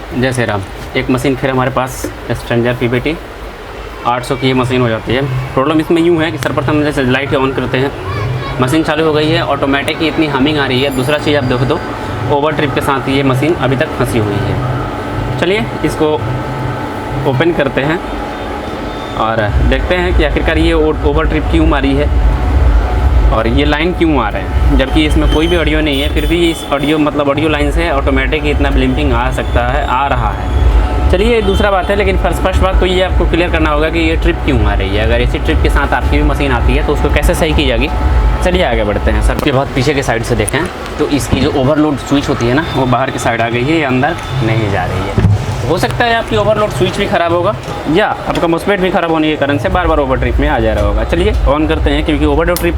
जय श्री राम। एक मशीन फिर हमारे पास स्ट्रेंजर PBT 800 की ये मशीन हो जाती है। प्रॉब्लम इसमें यूँ है कि सर्वप्रथम जैसे लाइट ऑन करते हैं, मशीन चालू हो गई है, ऑटोमेटिक ही इतनी हमिंग आ रही है। दूसरा चीज़ आप देखो तो ओवर ट्रिप के साथ ये मशीन अभी तक फंसी हुई है। चलिए इसको ओपन करते हैं और देखते हैं कि आखिरकार ये ओवर ट्रिप क्यों मारी है और ये लाइन क्यों आ रहे हैं, जबकि इसमें कोई भी ऑडियो नहीं है, फिर भी इस ऑडियो लाइन से ऑटोमेटिक इतना ब्लिंकिंग आ सकता है, आ रहा है। चलिए दूसरा बात है, लेकिन फर्स्ट बात तो ये आपको क्लियर करना होगा कि ये ट्रिप क्यों आ रही है। अगर इसी ट्रिप के साथ आपकी भी मशीन आती है तो उसको कैसे सही की जाएगी। चलिए आगे बढ़ते हैं। सर के बहुत पीछे के साइड से देखें तो इसकी जो ओवरलोड स्विच होती है ना, वो बाहर की साइड आ गई है, ये अंदर नहीं जा रही है। हो सकता है आपकी ओवरलोड स्विच भी ख़राब होगा या आपका मॉस्फेट भी ख़राब होने के कारण से बार बार ओवर ट्रिप में आ जा रहा होगा। चलिए ऑन करते हैं, क्योंकि ओवरलोड ट्रिप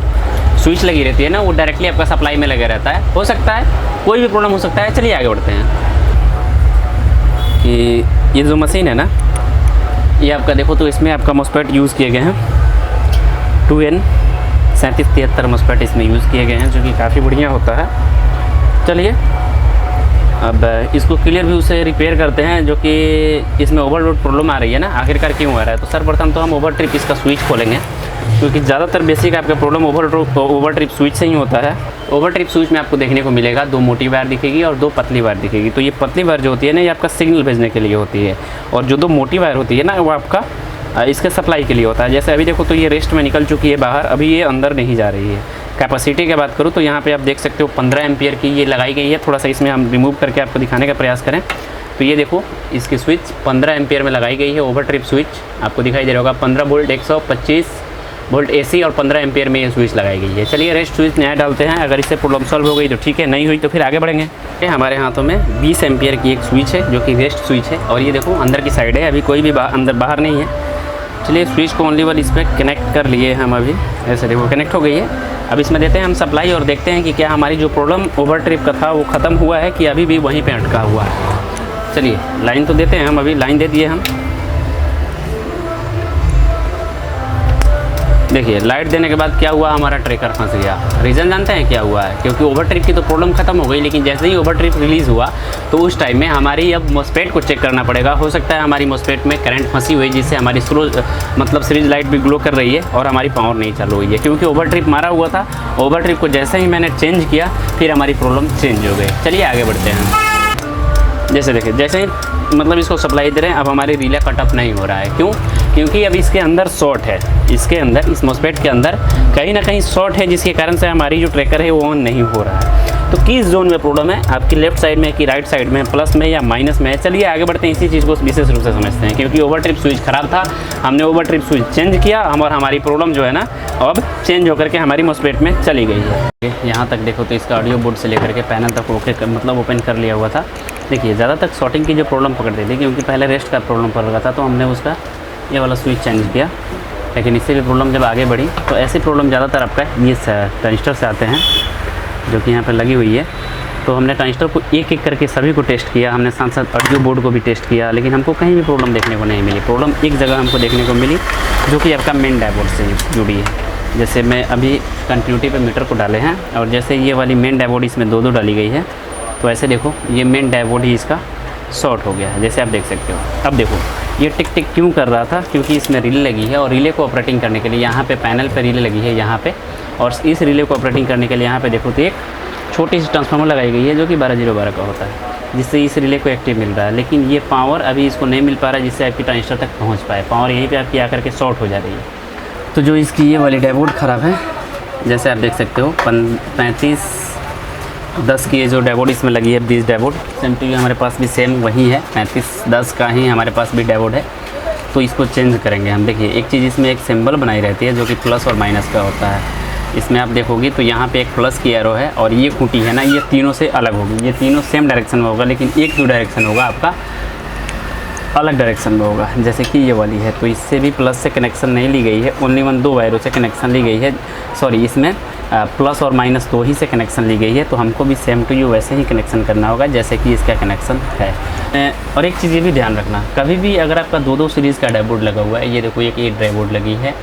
स्विच लगी रहती है ना, वो डायरेक्टली आपका सप्लाई में लगा रहता है। हो सकता है कोई भी प्रॉब्लम हो सकता है। चलिए आगे बढ़ते हैं कि ये जो मशीन है ना, ये आपका देखो तो इसमें आपका मॉस्फेट यूज़ किए गए हैं 2N3773 मॉस्फेट इसमें यूज़ किए गए हैं, जो कि काफ़ी बढ़िया होता है। चलिए अब इसको क्लियर व्यू से रिपेयर करते हैं, जो कि इसमें ओवरलोड प्रॉब्लम आ रही है ना, आखिरकार क्यों आ रहा है। तो सर्वप्रथम तो हम ओवर ट्रिप इसका स्विच खोलेंगे, क्योंकि ज़्यादातर बेसिक आपका प्रॉब्लम ओवर ट्रिप स्विच से ही होता है। ओवर ट्रिप स्विच में आपको देखने को मिलेगा 2 मोटी वायर दिखेगी और 2 पतली वायर दिखेगी। तो ये पतली वायर जो होती है ना, ये आपका सिग्नल भेजने के लिए होती है, और जो 2 मोटी वायर होती है ना, वो आपका इसके सप्लाई के लिए होता है। जैसे अभी देखो तो ये रेस्ट में निकल चुकी है बाहर, अभी ये अंदर नहीं जा रही है। कैपेसिटी की बात करूँ तो यहाँ पे आप देख सकते हो 15 एम्पियर की ये लगाई गई है। थोड़ा सा इसमें हम रिमूव करके आपको दिखाने का प्रयास करें तो ये देखो इसकी स्विच 15 एम्पियर में लगाई गई है। ओवर ट्रिप स्विच आपको दिखाई दे रहा होगा, 15 वोल्ट 125 वोल्ट AC और 15 एम्पियर में ये स्विच लगाई गई है। चलिए रेस्ट स्विच नया डालते हैं, अगर इससे प्रॉब्लम सॉल्व हो गई तो ठीक है, नहीं हुई तो फिर आगे बढ़ेंगे। हमारे हाथों में 20 एम्पियर की एक स्विच है, जो कि रेस्ट स्विच है, और ये देखो अंदर की साइड है, अभी कोई भी अंदर बाहर नहीं है। चलिए स्विच को ओनली वन इस पर कनेक्ट कर लिए हम अभी, ऐसे देखो कनेक्ट हो गई है। अब इसमें देते हैं हम सप्लाई और देखते हैं कि क्या हमारी जो प्रॉब्लम ओवर ट्रिप का था वो ख़त्म हुआ है कि अभी भी वहीं पे अटका हुआ है। चलिए लाइन तो देते हैं हम, अभी लाइन दे दिए हम। देखिए लाइट देने के बाद क्या हुआ, हमारा ट्रैकर फंस गया। रीज़न जानते हैं क्या हुआ है, क्योंकि ओवर ट्रिप की तो प्रॉब्लम खत्म हो गई, लेकिन जैसे ही ओवर ट्रिप रिलीज़ हुआ तो उस टाइम में हमारी अब मॉस्फेट को चेक करना पड़ेगा। हो सकता है हमारी मॉस्फेट में करंट फंसी हुई, जिससे हमारी सीरीज लाइट भी ग्लो कर रही है और हमारी पावर नहीं चालू हुई है, क्योंकि ओवर ट्रिप मारा हुआ था। ओवर ट्रिप को जैसे ही मैंने चेंज किया फिर हमारी प्रॉब्लम चेंज हो गई। चलिए आगे बढ़ते हैं। जैसे देखिए, जैसे ही इसको सप्लाई दे रहे हैं, अब हमारी रिले कटअप नहीं हो रहा है। क्यों? क्योंकि अब इसके अंदर शॉर्ट है, इसके अंदर इस मॉस्फेट के अंदर कहीं ना कहीं शॉर्ट है, जिसके कारण से हमारी जो ट्रैकर है वो ऑन नहीं हो रहा है। तो किस जोन में प्रॉब्लम है, आपकी लेफ्ट साइड में कि राइट साइड में, प्लस में या माइनस में? चलिए आगे बढ़ते हैं, इसी चीज़ को विशेष रूप से समझते हैं। क्योंकि ओवर ट्रिप स्विच खराब था, हमने ओवर ट्रिप स्विच चेंज किया और हमारी प्रॉब्लम जो है ना अब चेंज होकर के हमारी मॉस्फेट में चली गई है। यहाँ तक देखो तो इसका ऑडियो बोर्ड से लेकर के पैनल तक ओपन कर लिया हुआ था। देखिए ज़्यादा तक शॉर्टिंग की जो प्रॉब्लम पकड़ रही थी, क्योंकि पहले रेस्ट का प्रॉब्लम पड़ रहा था, तो हमने उसका ये वाला स्विच चेंज किया। लेकिन इससे भी प्रॉब्लम जब आगे बढ़ी तो ऐसी प्रॉब्लम ज़्यादातर आपका ये ट्रांजिस्टर से आते हैं, जो कि यहाँ पर लगी हुई है। तो हमने ट्रांजिस्टर को एक एक करके सभी को टेस्ट किया, हमने साथ साथ ऑडियो बोर्ड को भी टेस्ट किया, लेकिन हमको कहीं भी प्रॉब्लम देखने को नहीं मिली। प्रॉब्लम एक जगह हमको देखने को मिली, जो कि आपका मेन डैशबोर्ड से जुड़ी है। जैसे मैं अभी कंटिन्यूटी पे मीटर को डाले हैं, और जैसे ये वाली मेन डैशबोर्ड इसमें 2 डाली गई है, तो ऐसे देखो ये मेन डैशबोर्ड ही इसका शॉर्ट हो गया है, जैसे आप देख सकते हो। अब देखो ये टिक टिक क्यों कर रहा था, क्योंकि इसमें रिले लगी है, और रिले को ऑपरेटिंग करने के लिए यहाँ पे पैनल पे रिले लगी है यहाँ पे, और इस रिले को ऑपरेटिंग करने के लिए यहाँ पे देखो तो एक छोटी सी ट्रांसफार्मर लगाई गई है, जो कि 12012 का होता है, जिससे इस रिले को एक्टिव मिल रहा है। लेकिन ये पावर अभी इसको नहीं मिल पा रहा है, जिससे आपकी ट्रांजिस्टर तक पहुँच पाए। पावर यहीं पर आपकी आकर के शॉर्ट हो जा रही है। तो जो इसकी ये वाली डायोड ख़राब है, जैसे आप देख सकते हो 3510 की ये जो डायोड इसमें लगी है, 20 डायोड सेम टू हमारे पास भी सेम वही है, 3510 का ही हमारे पास भी डायोड है। तो इसको चेंज करेंगे हम। देखिए एक चीज़ इसमें एक सिंबल बनाई रहती है, जो कि प्लस और माइनस का होता है। इसमें आप देखोगे तो यहाँ पे एक प्लस की एरो है, और ये खूंटी है ना, ये तीनों से अलग होगी। ये तीनों सेम डायरेक्शन में होगा, लेकिन एक जो डायरेक्शन होगा आपका अलग डायरेक्शन में होगा, जैसे कि ये वाली है। तो इससे भी प्लस से कनेक्शन नहीं ली गई है, ओनली 2 वायरों से कनेक्शन ली गई है। सॉरी, इसमें प्लस और माइनस 2 ही से कनेक्शन ली गई है। तो हमको भी सेम टू यू वैसे ही कनेक्शन करना होगा, जैसे कि इसका कनेक्शन है। और एक चीज़ ये भी ध्यान रखना, कभी भी अगर आपका 2 सीरीज़ का डायोड लगा हुआ है, ये देखो एक ये डायोड लगी है,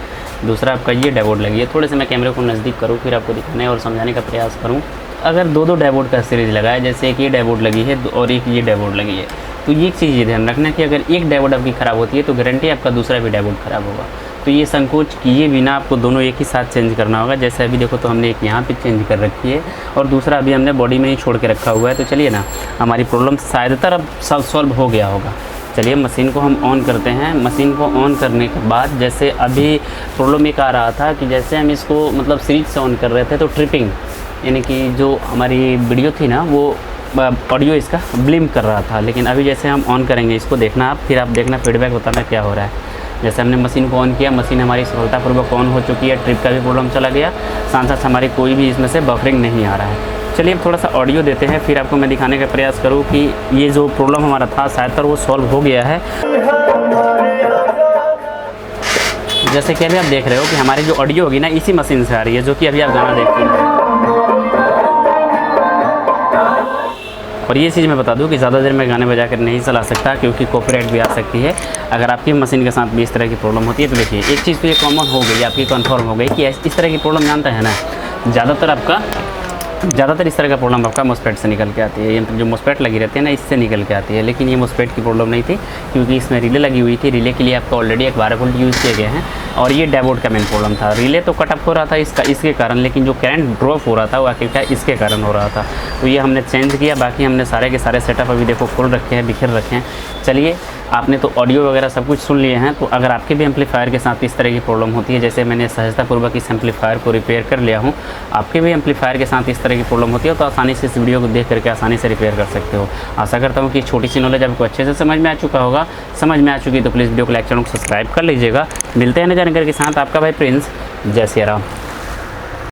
दूसरा आपका ये डायोड लगी है। थोड़े से मैं कैमरे को नज़दीक करूँ, फिर आपको दिखाने और समझाने का प्रयास करूँ। अगर 2 डायोड का सीरीज़ लगा है, जैसे एक ये डायोड लगी है और एक ये डायोड लगी है, तो ये चीज़ ये ध्यान रखना कि अगर एक डायोड आपकी ख़राब होती है तो गारंटी आपका दूसरा भी डायोड ख़राब होगा। तो ये संकोच किए बिना आपको दोनों एक ही साथ चेंज करना होगा। जैसे अभी देखो तो हमने एक यहाँ पे चेंज कर रखी है और दूसरा अभी हमने बॉडी में ही छोड़ के रखा हुआ है। तो चलिए ना, हमारी प्रॉब्लम शायदतर अब सॉल्व हो गया होगा। चलिए मशीन को हम ऑन करते हैं। मशीन को ऑन करने के बाद जैसे अभी प्रॉब्लम एक आ रहा था कि जैसे हम इसको मतलब सीरीज से ऑन कर रहे थे तो ट्रिपिंग, यानी कि जो हमारी वीडियो थी ना वो ऑडियो इसका ब्लिम कर रहा था। लेकिन अभी जैसे हम ऑन करेंगे इसको, देखना आप, फिर आप देखना फीडबैक बताना क्या हो रहा है। जैसे हमने मशीन को ऑन किया, मशीन हमारी सफलतापूर्वक ऑन हो चुकी है, ट्रिप का भी प्रॉब्लम चला गया, साथ साथ हमारी कोई भी इसमें से बफरिंग नहीं आ रहा है। चलिए अब थोड़ा सा ऑडियो देते हैं, फिर आपको मैं दिखाने का प्रयास करूँ कि ये जो प्रॉब्लम हमारा था शायद वो सॉल्व हो गया है। जैसे कि अभी आप देख रहे हो कि हमारी जो ऑडियो होगी ना इसी मशीन से आ रही है, जो कि अभी आप गाना देखते हैं। और ये चीज़ मैं बता दूं कि ज़्यादा देर में गाने बजा कर नहीं चला सकता, क्योंकि कॉपीराइट भी आ सकती है। अगर आपकी मशीन के साथ भी इस तरह की प्रॉब्लम होती है तो देखिए एक चीज़ तो ये कॉमन हो गई, आपकी कन्फर्म हो गई कि इस तरह की प्रॉब्लम जानते हैं ना, ज़्यादातर इस तरह का प्रॉब्लम आपका मॉस्फेट से निकल के आती है। ये जो मॉस्फेट लगी रहती है ना इससे निकल के आती है। लेकिन ये मॉस्फेट की प्रॉब्लम नहीं थी, क्योंकि इसमें रिले लगी हुई थी। रिले के लिए आपका ऑलरेडी एक 12 वोल्ट यूज़ किए गए हैं और ये डायोड का मेन प्रॉब्लम था। रिले तो कट ऑफ हो रहा था इसके कारण, लेकिन जो करंट ड्रॉप हो रहा था वो आखिरकार इसके कारण हो रहा था। तो ये हमने चेंज किया। बाकी हमने सारे के सारे सेटअप अभी देखो खोल रखे हैं, बिखर रखे हैं। चलिए, आपने तो ऑडियो वगैरह सब कुछ सुन लिए हैं। तो अगर आपके भी एम्पलीफायर के साथ इस तरह की प्रॉब्लम होती है, जैसे मैंने सहजतापूर्वक इस एम्पलीफायर को रिपेयर कर लिया हूँ, आपके भी एम्पलीफायर के साथ इस तरह की प्रॉब्लम होती है तो आसानी से इस वीडियो को देख करके आसानी से रिपेयर कर सकते हो। आशा करता हूँ कि छोटी सी नॉलेज आपको अच्छे से समझ में आ चुका होगा। समझ में आ चुकी तो प्लीज़ वीडियो को लाइक, चैनल को सब्सक्राइब कर लीजिएगा। मिलते हैं नई जानकारी के साथ, आपका भाई प्रिंस। जय सिया राम।